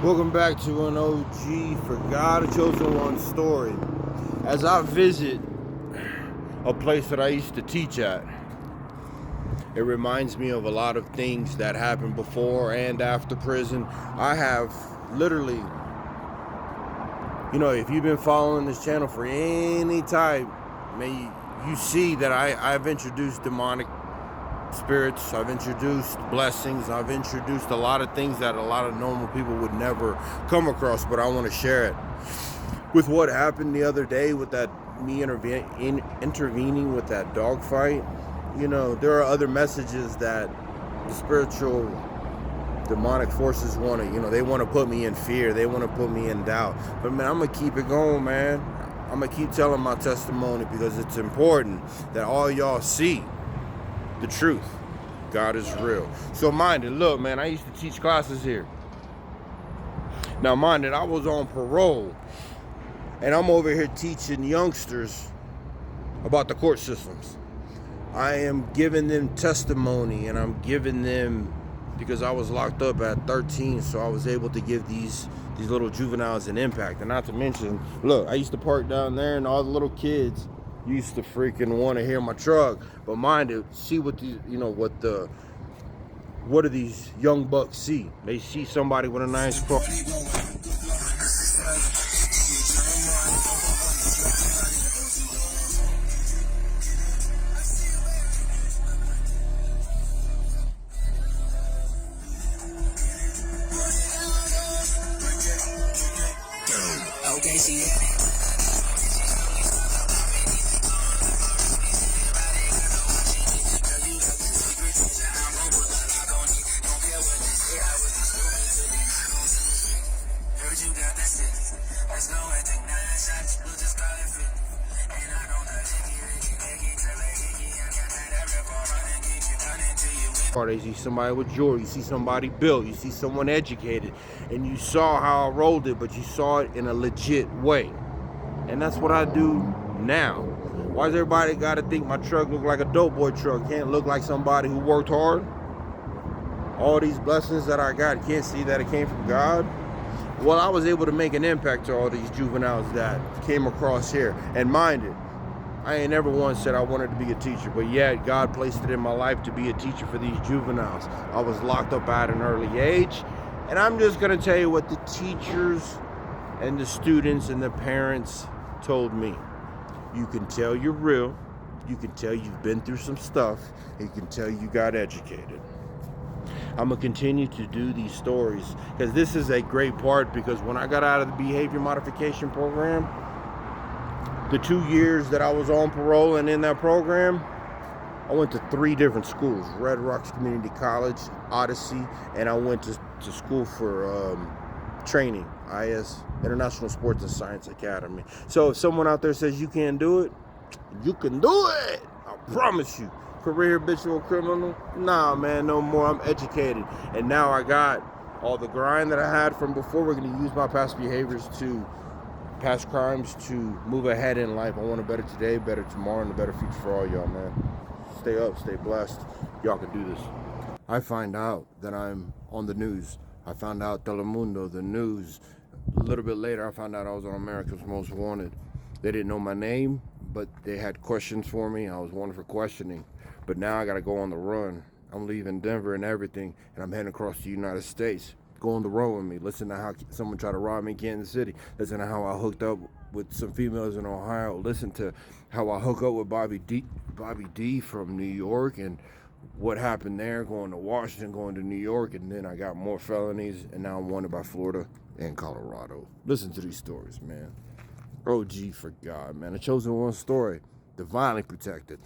Welcome back to an OG for God, a chosen one story. As I visit a place that I used to teach at, it reminds me of a lot of things that happened before and after prison. I have literally, if you've been following this channel for any time, you see that I've introduced demonic spirits, I've introduced blessings, I've introduced a lot of things that a lot of normal people would never come across, but I want to share it. With what happened the other day with that me intervening with that dog fight, there are other messages that the spiritual demonic forces want to, they want to put me in fear, they want to put me in doubt. But man, I'm going to keep it going, man. I'm going to keep telling my testimony because it's important that all y'all see the truth. God is real. So mind it, look, man, I used to teach classes here. Now mind it, I was on parole, and I'm over here teaching youngsters about the court systems. I am giving them testimony, and I'm giving them, because I was locked up at 13, so I was able to give these little juveniles an impact. And not to mention, look, I used to park down there, and all the little kids used to freaking want to hear my truck. But mind it, see what these, what do these young bucks see? They see somebody with a nice car. Okay, see You see somebody with jewelry, you see somebody built, you see someone educated, and you saw how I rolled it, but you saw it in a legit way. And that's what I do now. Why does everybody gotta think my truck look like a dope boy truck? Can't look like somebody who worked hard? All these blessings that I got, can't see that it came from God? Well, I was able to make an impact to all these juveniles that came across here. And mind it, I ain't never once said I wanted to be a teacher, but yet God placed it in my life to be a teacher for these juveniles. I was locked up at an early age, and I'm just gonna tell you what the teachers and the students and the parents told me. You can tell you're real, you can tell you've been through some stuff, and you can tell you got educated. I'm gonna continue to do these stories because this is a great part, because when I got out of the behavior modification program, the 2 years that I was on parole and in that program, I went to 3 different schools: Red Rocks Community College, Odyssey, and I went to school for training, IS, International Sports and Science Academy. So if someone out there says you can't do it, you can do it. I promise you. Career habitual criminal? Nah, man, no more. I'm educated. And now I got all the grind that I had from before. We're going to use my past behaviors past crimes to move ahead in life. I want a better today, better tomorrow, and a better future for all y'all, man. Stay up, stay blessed. Y'all can do this. I find out that I'm on the news. I found out Telemundo, the news. A little bit later, I found out I was on America's Most Wanted. They didn't know my name, but they had questions for me. I was wanted for questioning. But now I got to go on the run. I'm leaving Denver and everything, and I'm heading across the United States. Go on the road with me. Listen to how someone tried to rob me in Kansas City. Listen to how I hooked up with some females in Ohio. Listen to how I hook up with Bobby D from New York, and what happened there, going to Washington, going to New York, and then I got more felonies, and now I'm wanted by Florida and Colorado. Listen to these stories, man. OG for God, man. A chosen one story, divinely protected.